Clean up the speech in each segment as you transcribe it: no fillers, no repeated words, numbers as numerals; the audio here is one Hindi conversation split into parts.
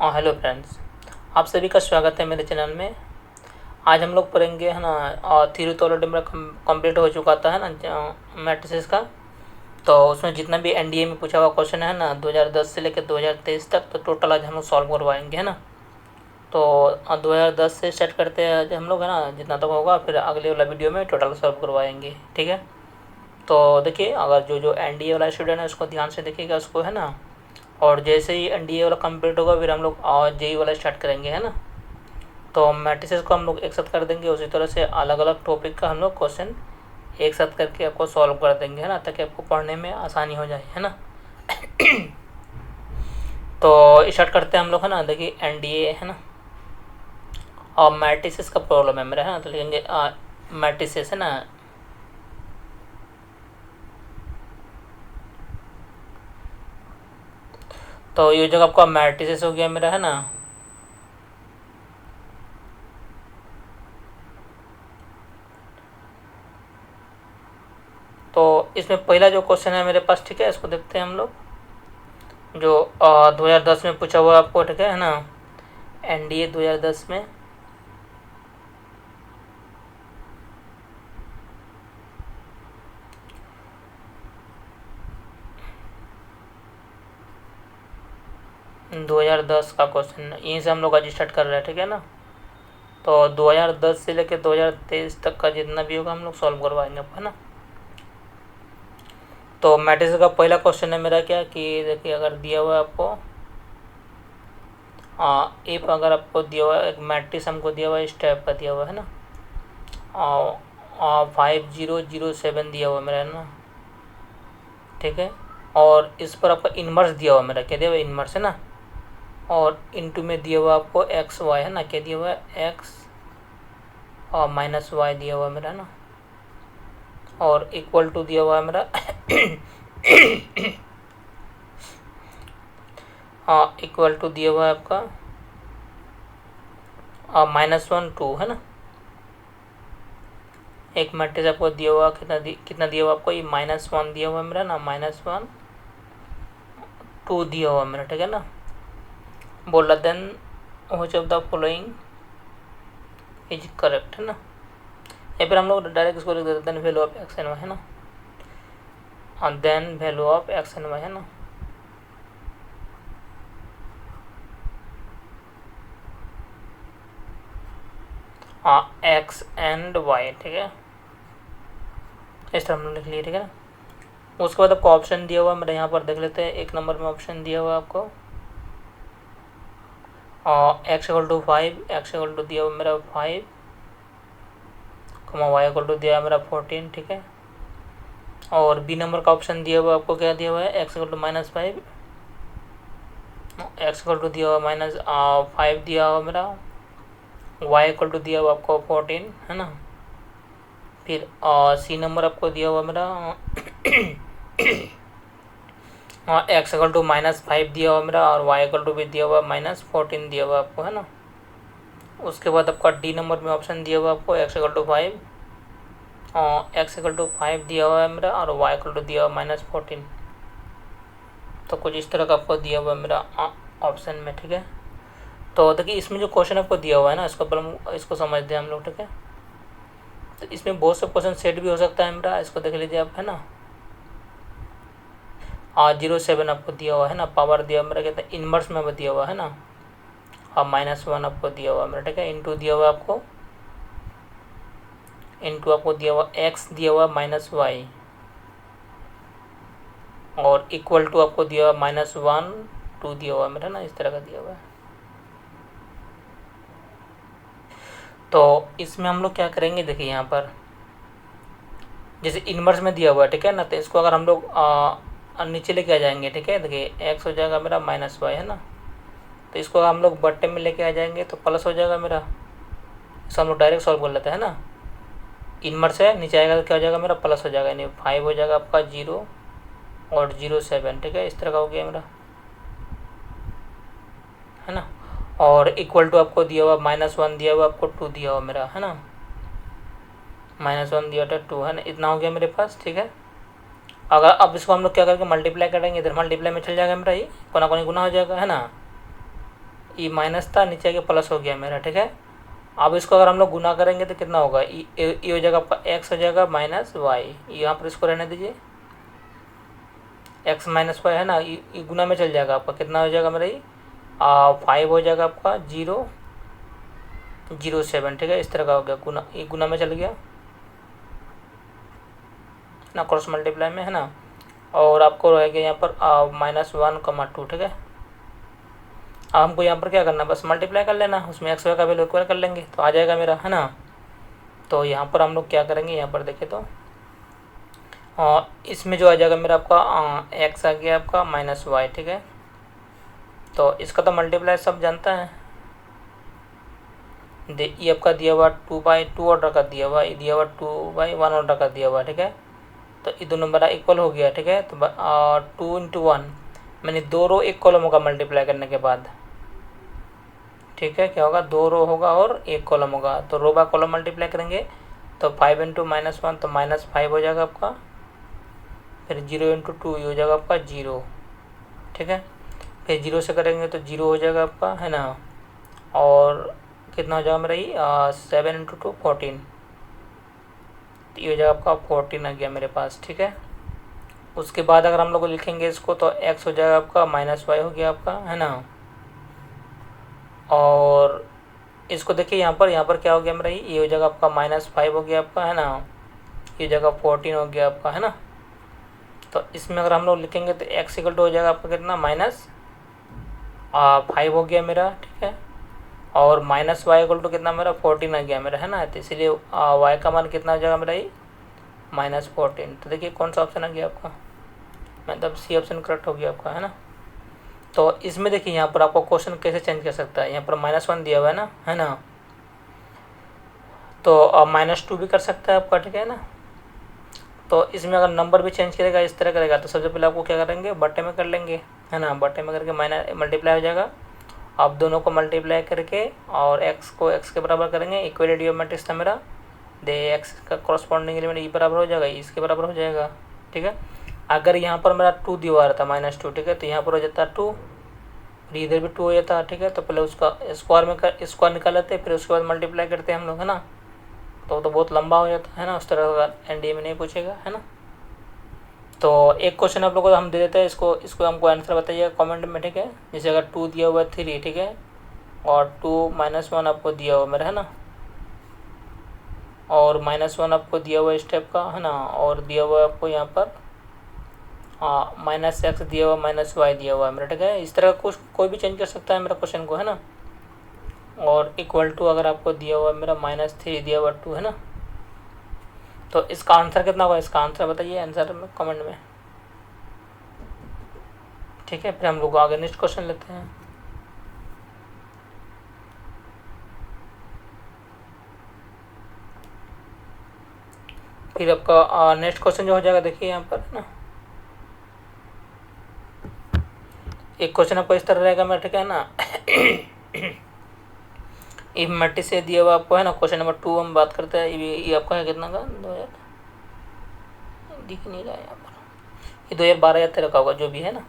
हेलो फ्रेंड्स, आप सभी का स्वागत है मेरे चैनल में। आज हम लोग पढ़ेंगे है ना। और थ्योरी तो ऑलरेडी मेरा कंप्लीट हो चुका था है ना मैट्रिसेस का। तो उसमें जितना भी एनडीए में पूछा हुआ क्वेश्चन है ना 2010 से लेकर 2023 तक, तो टोटल आज हम लोग सॉल्व करवाएंगे है ना। तो 2010 से स्टार्ट करते हैं आज हम लोग है ना, जितना तक होगा फिर अगले वाला वीडियो में टोटल सॉल्व करवाएंगे, ठीक है। तो देखिए, अगर जो जो एनडीए वाला स्टूडेंट है उसको ध्यान से देखिएगा उसको है ना। और जैसे ही एनडीए वाला कंप्लीट होगा फिर हम लोग जेई वाला स्टार्ट करेंगे है ना। तो मैट्रिसेस को हम लोग एक साथ कर देंगे, उसी तरह से अलग अलग टॉपिक का हम लोग क्वेश्चन एक साथ करके आपको सॉल्व कर देंगे है ना, ताकि आपको पढ़ने में आसानी हो जाए है ना। तो स्टार्ट करते हैं हम लोग है ना। देखिए एनडीए है ना, और मैट्रिसेस का प्रॉब्लम है मेरा है ना, तो लिखेंगे मैट्रिसेस है ना। तो ये जगह आपका मैट्रिसेस हो गया मेरा है ना। तो इसमें पहला जो क्वेश्चन है मेरे पास, ठीक है, इसको देखते हैं हम लोग। जो 2010 में पूछा हुआ आपको, ठीक है ना, एनडीए 2010 में। दो 2010 का क्वेश्चन यहीं से हम लोग आज स्टार्ट कर रहे हैं, ठीक है ना। तो 2010 से लेकर 2023 तक का जितना भी होगा हम लोग सॉल्व करवाएंगे आपको है ना। तो मैट्रिक्स का पहला क्वेश्चन है मेरा क्या कि देखिए, अगर दिया हुआ है आपको इफ अगर आपको दिया हुआ है एक मैट्रिक्स, हमको दिया हुआ है इस टाइप का दिया हुआ है ना। 5007 दिया हुआ है मेरा है ना, ठीक है। और इस पर आपका इनवर्स दिया हुआ है मेरा, क्या दिया हुआ है, इनवर्स है ना। और इनटू में दिया हुआ आपको एक्स वाई है ना, क्या दिया हुआ है, एक्स और माइनस वाई दिया हुआ है मेरा है ना। और इक्वल टू दिया हुआ है मेरा इक्वल टू दिया हुआ है आपका -1 2 है ना। एक मैट्रिक्स आपको दिया हुआ कितना दिया हुआ आपको, ये -1 दिया हुआ है मेरा ना, -1 2 दिया हुआ है मेरा, ठीक है ना। बोला then which of the following is correct है ना। या फिर हम लोग डायरेक्ट इसको लिख देते हैं, then value of x and y है ना, और then value of x and y है ना। एक्स एंड वाई, ठीक है, इस तरह हम लोग लिख लिए, ठीक है ना। उसके बाद आपको ऑप्शन दिया हुआ मेरा, यहाँ पर देख लेते हैं। एक नंबर में ऑप्शन दिया हुआ आपको x equal to 5, x equal to दिया हुआ मेरा 5, वाई इक्वल टू दिया मेरा 14, ठीक है। और बी नंबर का ऑप्शन दिया हुआ आपको क्या दिया हुआ है, x equal to -5, x equal to दिया हुआ -5 दिया हुआ मेरा, वाई इक्वल टू दिया हुआ आपको 14 है ना। फिर सी नंबर आपको दिया हुआ मेरा एक्स इक्वल टू -5 दिया हुआ मेरा, और वाई इक्वल टू भी दिया हुआ -14 दिया हुआ आपको है ना। उसके बाद आपका डी नंबर में ऑप्शन दिया हुआ आपको x equal to 5, x equal to 5 दिया हुआ है मेरा, और वाई इक्वल टू दिया हुआ -14। तो कुछ इस तरह का आपको दिया हुआ है मेरा ऑप्शन में, ठीक है। तो देखिए, इसमें जो क्वेश्चन आपको दिया हुआ है ना, इसको समझते हैं हम लोग, ठीक है। तो इसमें बहुत से क्वेश्चन सेट भी हो सकता है मेरा, इसको देख लीजिए आप है ना। 07 आपको दिया हुआ है ना, पावर दिया हुआ मेरा, कहते हैं इनवर्स में दिया हुआ है ना। और -1 आपको दिया हुआ मेरा, ठीक है। इंटू दिया हुआ आपको, इंटू आपको दिया हुआ एक्स दिया हुआ -y, और इक्वल टू आपको दिया हुआ -1 2 दिया हुआ मेरा ना, इस तरह का दिया हुआ है। तो इसमें हम लोग क्या करेंगे, देखिए यहाँ पर जैसे इनवर्स में दिया हुआ है, ठीक है ना। तो इसको अगर हम लोग नीचे लेके आ जाएंगे, ठीक है, देखिए एक्स हो जाएगा मेरा -y है ना। तो इसको हम लोग बट्टे में लेके आ जाएंगे तो प्लस हो जाएगा मेरा। इसको हम लोग डायरेक्ट सॉल्व कर लेते हैं ना। इनवर्स है, नीचे आएगा तो क्या हो जाएगा मेरा, प्लस हो जाएगा, यानी 5 हो जाएगा आपका 0 और 07, ठीक है, इस तरह का हो गया मेरा है ना। और इक्वल टू आपको दिया हुआ -1 दिया हुआ आपको 2 दिया हुआ मेरा है ना, -1 दिया था 2 है ना, इतना हो गया मेरे पास, ठीक है। अगर अब इसको हम लोग क्या करके मल्टीप्लाई करेंगे, इधर मल्टीप्लाई में चल जाएगा मेरा, ये कोना कोनी गुना हो जाएगा है ना। ये माइनस था, नीचे आके प्लस हो गया मेरा, ठीक है। अब इसको अगर हम लोग गुना करेंगे तो कितना होगा, ये हो जाएगा आपका एक्स हो जाएगा माइनस वाई, यहाँ पर इसको रहने दीजिए, एक्स माइनस वाई है ना, ये गुना में चल जाएगा आपका, कितना हो जाएगा मेरा ये 5 हो जाएगा आपका 0.07, ठीक है। इस तरह का हो गया गुना, ये गुना में चल गया ना, क्रॉस मल्टीप्लाई में है ना। और आपको रहेगा यहाँ पर -1,2, ठीक है। अब हमको यहाँ पर क्या करना है, बस मल्टीप्लाई कर लेना, उसमें एक्स वाई का वैल्यू इक्वल कर लेंगे तो आ जाएगा मेरा, है ना। तो यहाँ पर हम लोग क्या करेंगे, यहाँ पर देखें तो इसमें जो आ जाएगा मेरा आपका एक्स आ गया आपका माइनस वाई, ठीक है। तो इसका तो मल्टीप्लाई सब जानता है, ये आपका दिया हुआ 2/2 ऑर्डर का दिया हुआ, ये दिया हुआ 2/1 ऑर्डर का दिया हुआ, ठीक है। तो ये दोनों मेरा इक्वल हो गया, ठीक है। तो 2 × 1 मैंने 2 रो 1 कॉलम होगा मल्टीप्लाई करने के बाद, ठीक है। क्या होगा, 2 रो होगा और 1 कॉलम होगा, तो रो बाय कॉलम मल्टीप्लाई करेंगे तो 5 × -1 तो -5 हो जाएगा आपका, फिर 0 × 2 ये हो जाएगा आपका 0, ठीक है। फिर 0 से करेंगे तो 0 हो जाएगा आपका, है ना। और कितना हो जाएगा मेरा ये 7 × 2 14, तो ये हो जाएगा आपका 14 आ गया मेरे पास, ठीक है। उसके बाद अगर हम लोग लिखेंगे इसको तो x हो जाएगा आपका -y हो गया आपका, है ना। और इसको देखिए यहाँ पर क्या हो गया मेरा, ये हो जाएगा आपका -5 हो गया आपका, है ना। ये जगह 14 हो गया आपका, है ना। तो इसमें अगर हम लोग लिखेंगे तो x = हो जाएगा आपका कितना -5 हो गया मेरा, ठीक है। और -y = कितना मेरा 14 आ गया मेरा, है ना। तो इसलिए y का मान कितना हो जाएगा मेरा ये -14। तो देखिए कौन सा ऑप्शन आ गया आपका, मतलब सी ऑप्शन करेक्ट हो गया आपका, है ना। तो इसमें देखिए यहाँ पर आपको क्वेश्चन कैसे चेंज कर सकता है, यहाँ पर -1 दिया हुआ है ना। तो -2 भी कर सकता है आपका, ठीक है ना। तो इसमें अगर नंबर भी चेंज करेगा, इस तरह करेगा, तो सबसे पहले आपको क्या करेंगे, बट्टे में कर लेंगे, है ना। बट्टे में करके मल्टीप्लाई हो जाएगा। आप दोनों को मल्टीप्लाई करके और x को x के बराबर करेंगे, इक्वलिटी ऑफ मैट्रिक्स था मेरा, दे x का कॉरस्पॉन्डिंग एलिमेंट ई बराबर हो जाएगा, इसके बराबर हो जाएगा, ठीक है। अगर यहाँ पर मेरा 2 दिया हुआ था -2, ठीक है, तो यहाँ पर हो जाता 2, फिर इधर भी 2 हो जाता, ठीक है। तो पहले उसका स्क्वायर निकाल लेते, फिर उसके बाद मल्टीप्लाई करते हैं हम लोग, है ना। तो बहुत लंबा हो जाता है ना, उस तरह का एनडीए में नहीं पूछेगा, है ना। तो एक क्वेश्चन आप लोगों को हम दे देते हैं, इसको हमको आंसर बताइएगा कमेंट में, ठीक है। जैसे अगर 2 दिया हुआ है 3, ठीक है, और 2 -1 आपको दिया हुआ मेरा, है ना, और -1 आपको दिया हुआ इस टाइप का, है ना, और दिया हुआ आपको यहाँ पर -x दिया हुआ, -y दिया हुआ है मेरा, ठीक है। इस तरह कुछ कोई भी चेंज कर सकता है मेरा क्वेश्चन को, है ना। और इक्वल टू अगर आपको दिया हुआ मेरा -3 दिया हुआ 2, है ना। तो इसका आंसर कितना होगा, इसका आंसर बताइए आंसर में कमेंट में, ठीक है। फिर हम लोग आगे नेक्स्ट क्वेश्चन लेते हैं। फिर आपका नेक्स्ट क्वेश्चन जो हो जाएगा, देखिए यहाँ पर, है ना, एक क्वेश्चन आपको इस तरह रहेगा मेरा, ठीक है ना। इफ मैट्रिक्स से दिया हुआ आपको, है ना, क्वेश्चन नंबर 2 हम बात करते हैं। ये आपका है कितना का 2000 दिख नहीं रहा है यहाँ पर, ये 2012 या 13 का होगा जो भी है ना।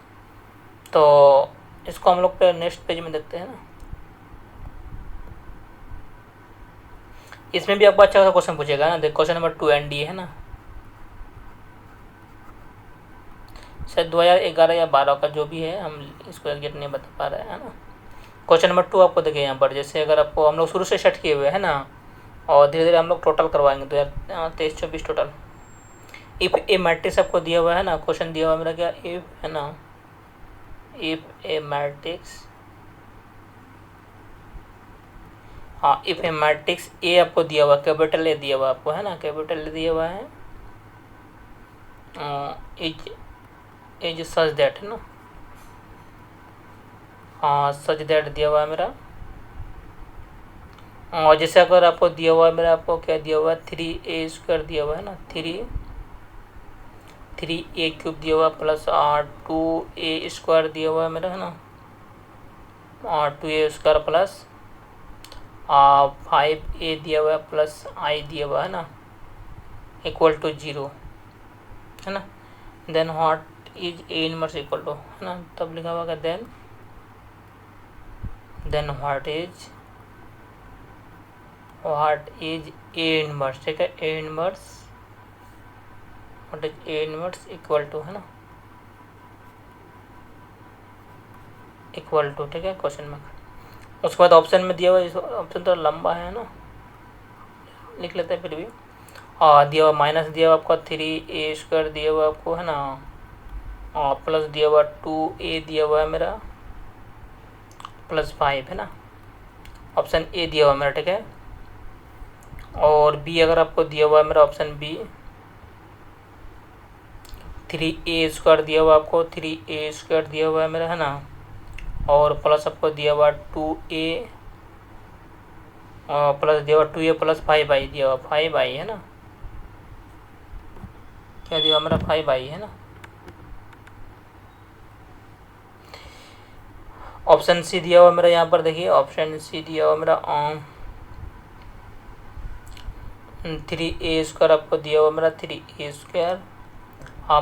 तो इसको हम लोग नेक्स्ट पेज में देखते हैं ना। इसमें भी आपको अच्छा सा क्वेश्चन पूछेगा ना, देख क्वेश्चन नंबर 2 एनडीए, है ना, शायद 2011 या 12 का जो भी है, हम इसको एग्जैक्ट नहीं बता पा रहे हैं, है ना। क्वेश्चन नंबर 2 आपको देखिए यहाँ पर, जैसे अगर आपको हम लोग शुरू से सेट किए हुए है ना, और धीरे धीरे हम लोग टोटल करवाएंगे 2023-24 टोटल। इफ़ ए मैट्रिक्स आपको दिया हुआ है ना, क्वेश्चन दिया हुआ मेरा क्या, इफ, है ना, इफ ए मैट्रिक्स, हाँ, इफ ए मैट्रिक्स ए आपको दिया हुआ, कैपिटल ए दिया हुआ आपको, है ना, कैपिटल ए दिया हुआ है, इज सच दैट, है ना, हाँ, सच दैट दिया हुआ है मेरा। और जैसे अगर आपको दिया हुआ है मेरा, आपको क्या दिया हुआ है, 3a² दिया हुआ है ना, 3a³ दिया हुआ प्लस 2a² दिया हुआ है मेरा, है ना, और 2a² प्लस 5a दिया हुआ है प्लस i दिया हुआ है ना, इक्वल टू 0, है ना। Then what is a inverse equal to, है ना, तब लिखा हुआ है then then what is A inverse, ठीक है। A inverse, what is A inverse equal to, है ना, इक्वल टू, ठीक है, क्वेश्चन मार्क। उसके बाद ऑप्शन में दिया हुआ, ऑप्शन तो लंबा है ना, लिख लेते हैं फिर भी। दिया हुआ माइनस दिया हुआ आपका 3a² दिया हुआ आपको, है ना, प्लस दिया हुआ 2a दिया हुआ है मेरा, प्लस 5, है ना, ऑप्शन ए दिया हुआ है मेरा, ठीक है। और बी अगर आपको दिया हुआ है मेरा ऑप्शन बी 3a² दिया हुआ आपको, 3a² दिया हुआ है मेरा, है ना, और प्लस आपको दिया हुआ 2a, प्लस दिया हुआ 2a प्लस 5i दिया हुआ 5i, है ना, क्या दिया हुआ मेरा 5i, है ना। ऑप्शन सी दिया हुआ मेरा, यहाँ पर देखिए ऑप्शन सी दिया हुआ मेरा 3a² आपको दिया हुआ मेरा 3a²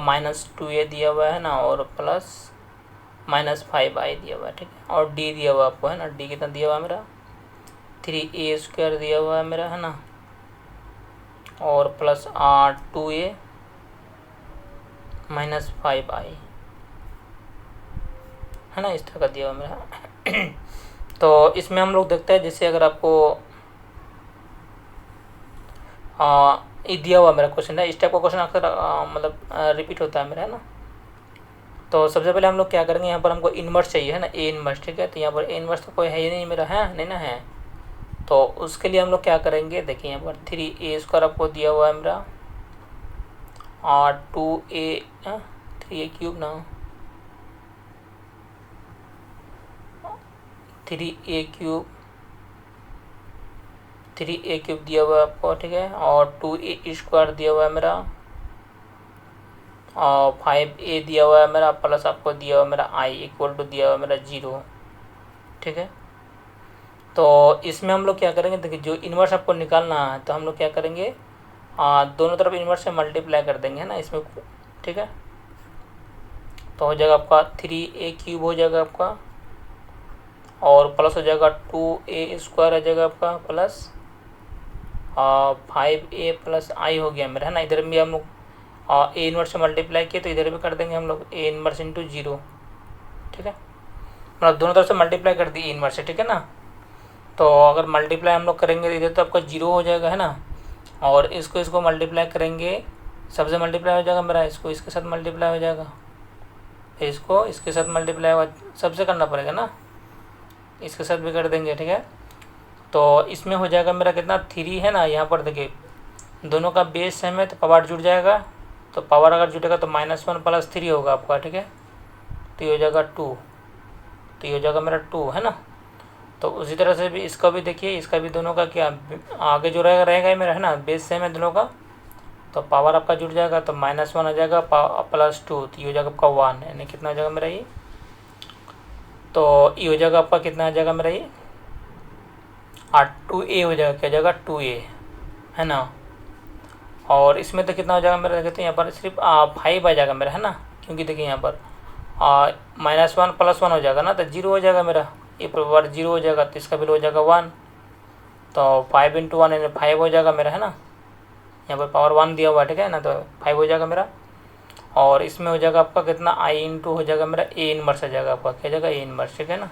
माइनस 2a दिया हुआ है ना, और प्लस माइनस 5i दिया हुआ है, ठीक है। और डी दिया हुआ आपको, है ना, डी कितना दिया हुआ है मेरा 3a² दिया हुआ है मेरा, है ना, और प्लस 2a माइनस 5i, है ना, इस तरह का दिया हुआ मेरा। तो इसमें हम लोग देखते हैं, जैसे अगर आपको ये दिया हुआ मेरा क्वेश्चन है, इस टाइप का क्वेश्चन अक्सर मतलब रिपीट होता है मेरा, है ना। तो सबसे पहले हम लोग क्या करेंगे, यहाँ पर हमको इनवर्स चाहिए, है ना, ए इनवर्स, ठीक है। तो यहाँ पर ए इनवर्स तो कोई है ही नहीं मेरा, है नहीं ना, है। तो उसके लिए हम लोग क्या करेंगे, देखिए यहाँ पर 3a² आपको दिया हुआ है मेरा, और 3a³ ना, 3a³ दिया हुआ है आपको, ठीक है। और 2a² दिया हुआ है मेरा, और 5a दिया हुआ है मेरा, प्लस आपको दिया हुआ है मेरा i इक्वल टू दिया हुआ है मेरा 0, ठीक है। तो इसमें हम लोग क्या करेंगे, देखिए जो इन्वर्स आपको निकालना है, तो हम लोग क्या करेंगे, दोनों तरफ इन्वर्स से मल्टीप्लाई कर देंगे, है ना, इसमें, ठीक है। तो हो जाएगा आपका 3a³ हो जाएगा आपका, और प्लस हो जाएगा 2a² हो जाएगा आपका, प्लस 5a प्लस i हो गया मेरा, है ना। इधर भी हम लोग ए इनवर्स से मल्टीप्लाई किए, तो इधर भी कर देंगे हम लोग ए इनवर्स इंटू 0, ठीक है। मतलब दोनों तरफ से मल्टीप्लाई कर दी ए इनवर्स से, ठीक है ना। तो अगर मल्टीप्लाई हम लोग करेंगे तो इधर तो आपका 0 हो जाएगा, है ना, और इसको मल्टीप्लाई करेंगे, सबसे मल्टीप्लाई हो जाएगा मेरा, इसको इसके साथ मल्टीप्लाई हो जाएगा, इसको इसके साथ मल्टीप्लाई होगा, सबसे करना पड़ेगा ना, इसके साथ भी कर देंगे, ठीक है। तो इसमें हो जाएगा मेरा कितना 3, है ना। यहाँ पर देखिए दोनों का बेस सेम है, तो पावर जुड़ जाएगा, तो पावर अगर जुटेगा तो -1 प्लस 3 होगा आपका, ठीक है। तो ये हो जाएगा 2, तो ये हो जाएगा मेरा 2, है ना। तो उसी तरह से भी इसका भी देखिए, इसका भी दोनों का क्या आगे जो रहेगा ही मेरा, है ना, बेस सेम है दोनों का, तो पावर आपका जुड़ जाएगा, तो -1 आ जाएगा प्लस 2, तो ये हो जाएगा आपका 1, यानी कितना हो जाएगा मेरा ये, तो ये हो जाएगा आपका कितना आ जाएगा मेरा ये 2a हो जाएगा, क्या हो जाएगा 2a, है ना। और इसमें तो कितना हो जाएगा मेरा, देखते हैं यहाँ पर सिर्फ 5 आ जाएगा मेरा, है ना, क्योंकि देखिए यहाँ पर -1 प्लस 1 हो जाएगा ना, तो 0 हो जाएगा मेरा, ये पावर 0 हो जाएगा, तो इसका बिल हो जाएगा 1, तो 5 × 1 यानी 5 हो जाएगा मेरा, है ना। यहाँ पर पावर 1 दिया हुआ है, ठीक है ना, तो 5 हो जाएगा मेरा। और इसमें हो जाएगा आपका कितना i इंटू हो जाएगा मेरा ए इनवर्स आ जाएगा आपका, क्या जाएगा ए इनवर्स, ठीक है ना।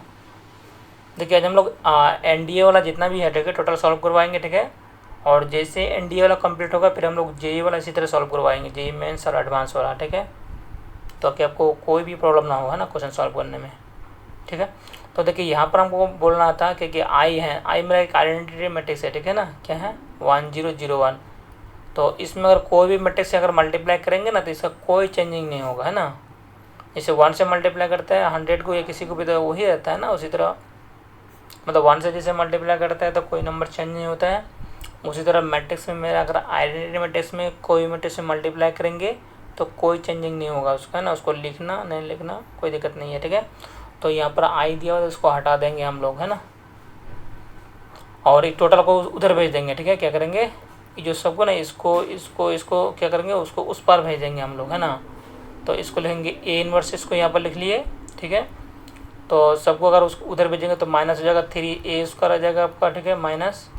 देखिए आज हम लोग NDA वाला जितना भी है, ठीक है, टोटल सॉल्व करवाएंगे, ठीक है। और जैसे NDA वाला कंप्लीट होगा, फिर हम लोग JEE वाला इसी तरह सॉल्व करवाएंगे, JEE मेंस और एडवांस वाला, ठीक है। तो कि आपको कोई भी प्रॉब्लम ना हो, है ना, क्वेश्चन सॉल्व करने में, ठीक है। तो देखिए यहाँ पर हमको बोलना था कि आई है, आई मेरा एक आइडेंटिटी मैट्रिक्स है, ठीक है ना, क्या है 1 0 0 1। तो इसमें अगर कोई भी मैट्रिक्स से अगर मल्टीप्लाई करेंगे ना, तो इसका कोई चेंजिंग नहीं होगा, है ना। जैसे 1 से मल्टीप्लाई करते हैं 100 को या किसी को भी, तो वही रहता है ना, उसी तरह मतलब 1 से जैसे मल्टीप्लाई करता है तो कोई नंबर चेंज नहीं होता है। उसी तरह मैट्रिक्स में मेरा अगर आइडेंटिटी मैट्रिक्स में कोई मैट्रिक्स से मल्टीप्लाई करेंगे तो कोई चेंजिंग नहीं होगा उसका, है ना। उसको लिखना नहीं लिखना कोई दिक्कत नहीं है, ठीक है। तो यहाँ पर आई दिया हुआ तो उसको हटा देंगे हम लोग, है ना, और एक टोटल को उधर भेज देंगे, ठीक है। क्या करेंगे, ये जो सबको ना इसको इसको इसको क्या करेंगे, उसको उस पार भेज देंगे हम लोग, है ना। तो इसको लिखेंगे ए इनवर्स, इसको यहाँ पर लिख लिए, ठीक है। तो सबको अगर उसको उधर भेजेंगे तो माइनस हो जाएगा 3a² आ जाएगा आपका, ठीक है, माइनस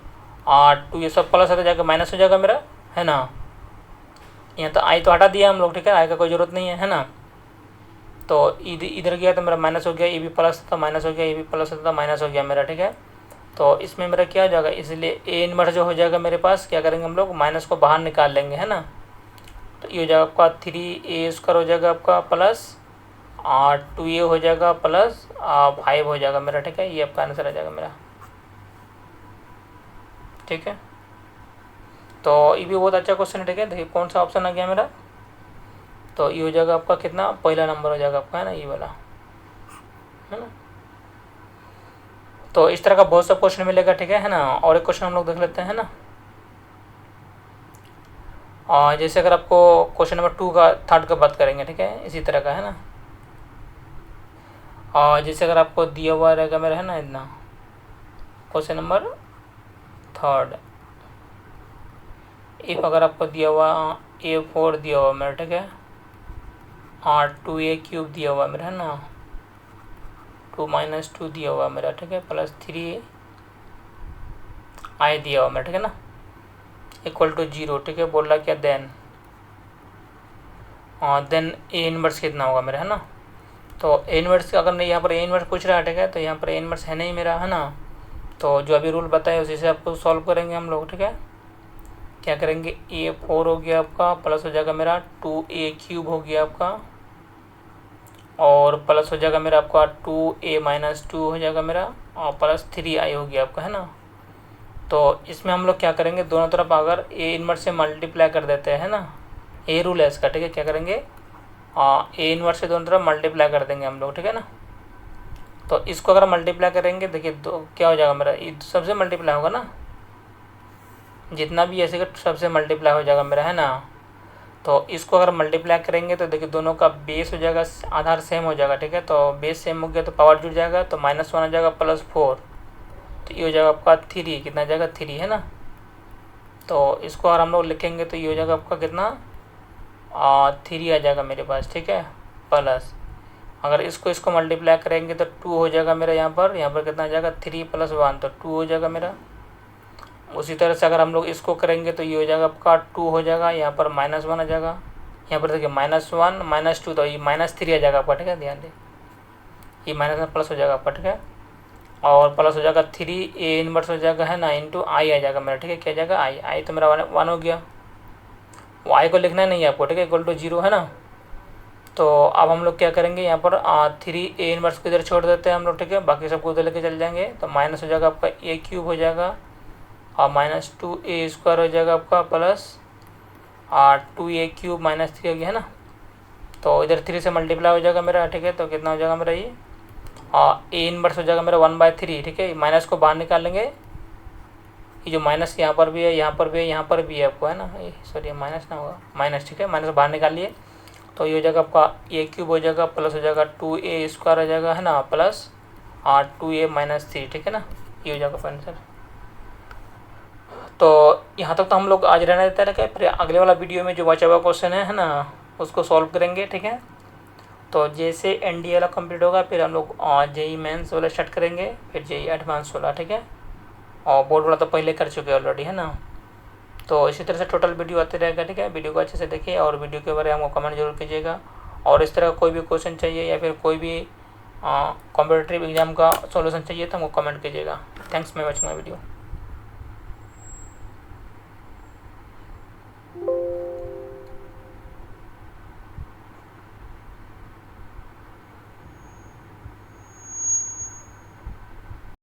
8 2 ये सब प्लस हो जाएगा, माइनस हो जाएगा मेरा, है ना। यहाँ तो आई तो हटा दिया हम लोग, ठीक है, आई का कोई ज़रूरत नहीं है ना। तो इधर गया तो मेरा माइनस हो गया, ये भी प्लस था माइनस हो गया, ये भी प्लस था माइनस हो गया मेरा, ठीक है। तो इसमें मेरा क्या हो जाएगा, इसलिए ए इनवर्स जो हो जाएगा मेरे पास, क्या करेंगे हम लोग, माइनस को बाहर निकाल लेंगे, है ना। तो ये हो जाएगा आपका 3a² हो जाएगा आपका प्लस 2a हो जाएगा प्लस 5 हो जाएगा मेरा, ठीक है। ये आपका आंसर आ जाएगा मेरा, ठीक है। तो ये भी बहुत अच्छा क्वेश्चन है, ठीक है। देखिए कौन सा ऑप्शन आ गया मेरा, तो ये हो जाएगा आपका कितना, पहला नंबर हो जाएगा आपका, है ना, ये वाला, है ना। तो इस तरह का बहुत सा क्वेश्चन मिलेगा, ठीक है ना। और एक क्वेश्चन हम लोग देख लेते हैं ना। और जैसे अगर आपको क्वेश्चन नंबर 2 का थर्ड का बात करेंगे, ठीक है, इसी तरह का, है ना। और जैसे अगर आपको दिया हुआ रहेगा मेरा, है ना, इतना क्वेश्चन नंबर थर्ड, इफ अगर आपको दिया हुआ a4 दिया हुआ मेरा, ठीक है, और 2a³ दिया हुआ मेरा, है ना, 2 - 2 दिया हुआ मेरा, ठीक है, प्लस 3i दिया हुआ मेरा, ठीक है ना, इक्वल टू 0, ठीक है। बोल रहा क्या, देन ए इनवर्स कितना होगा मेरा, है ना। तो ए इनवर्स अगर नहीं, यहाँ पर ए इनवर्स पूछ रहा है, ठीक है, तो यहाँ पर ए इनवर्स है नहीं मेरा, है ना। तो जो अभी रूल बताए उसी से आपको सॉल्व करेंगे हम लोग, ठीक है। क्या करेंगे, a4 हो गया आपका, प्लस हो जाएगा मेरा 2a³ हो गया आपका, और प्लस हो जाएगा मेरा आपका 2a - 2 हो जाएगा मेरा, और प्लस 3i हो गया आपका, है ना। तो इसमें हम लोग क्या करेंगे, दोनों तरफ अगर ए इनवर्स से मल्टीप्लाई कर देते हैं ना, ए रूल है इसका, ठीक है। क्या करेंगे, ए इनवर्स से दोनों तरफ मल्टीप्लाई कर देंगे हम लोग, ठीक है ना। तो इसको अगर मल्टीप्लाई करेंगे, देखिए दो क्या हो जाएगा मेरा, ये सबसे मल्टीप्लाई होगा ना, जितना भी ऐसे सबसे मल्टीप्लाई हो जाएगा मेरा, है ना। तो इसको अगर मल्टीप्लाई करेंगे तो देखिए दोनों का बेस हो जाएगा, आधार सेम हो जाएगा, ठीक है। तो बेस सेम हो गया तो पावर जुड़ जाएगा, तो -1 आ जाएगा +4, तो ये हो जाएगा आपका 3, कितना जाएगा 3, है ना। तो इसको अगर हम लोग लिखेंगे तो ये हो जाएगा आपका कितना, 3 आ जाएगा मेरे पास, ठीक है, प्लस अगर इसको मल्टीप्लाई करेंगे तो 2 हो जाएगा मेरा, यहाँ पर कितना आ जाएगा 3 + 1, तो 2 हो जाएगा मेरा। उसी तरह से अगर हम लोग इसको करेंगे तो ये हो जाएगा आपका 2 हो जाएगा, यहाँ पर -1 आ जाएगा, यहाँ पर देखिए -1 - 2, तो ये -3 आ जाएगा आपका, ठीक है, ध्यान दें, ये -1 प्लस हो जाएगा आपका, ठीक है, और प्लस हो जाएगा 3 ए इनवर्स हो जाएगा, है ना, इंटू आई आ जाएगा मेरा, ठीक है। क्या जाएगा, आई तो मेरा 1 हो गया, वो आई को लिखना नहीं है आपको, ठीक है, इक्वल टू 0, है ना। तो अब हम लोग क्या करेंगे, यहाँ पर 3 ए इनवर्स को इधर छोड़ देते हैं हम लोग, ठीक है, बाकी सबको उधर लेके चल जाएंगे। तो माइनस हो जाएगा आपका a³ हो जाएगा, और -2a² हो जाएगा आपका, प्लस 2a³ -3 हो गया, है ना। तो इधर 3 से मल्टीप्लाई हो जाएगा मेरा, ठीक है। तो कितना हो जाएगा मेरा, ये ए इनवर्स हो जाएगा मेरा 1/3, ठीक है। माइनस को बाहर निकाल लेंगे, ये जो माइनस यहाँ पर भी है, यहाँ पर भी है, यहाँ पर भी है आपको, है ना, सॉरी माइनस ना होगा, माइनस, ठीक है, माइनस बाहर निकाल लिए। तो ये हो जाएगा आपका a³ हो जाएगा, प्लस हो जाएगा 2a² हो जाएगा, है ना, प्लस 2a - 3, ठीक है ना, ये हो जाएगा आंसर। तो यहाँ तक तो हम लोग आज रहने देते हैं, फिर अगले वाला वीडियो में जो बचा हुआ क्वेश्चन है ना, उसको सॉल्व करेंगे, ठीक है। तो जैसे NDA वाला कंप्लीट होगा फिर हम लोग JEE मेंस वाला स्टार्ट करेंगे, फिर JEE एडवांस वाला, ठीक है। और बोर्ड वाला तो पहले कर चुके हैं ऑलरेडी, है ना। तो इसी तरह से टोटल वीडियो आते रहेगा, ठीक है। वीडियो को अच्छे से देखिए और वीडियो के बारे में हमको कमेंट जरूर कीजिएगा। और इस तरह का कोई भी क्वेश्चन चाहिए या फिर कोई भी कॉम्पिटिटिव एग्जाम का सॉल्यूशन चाहिए तो हमको कमेंट कीजिएगा। Thanks for watching my video.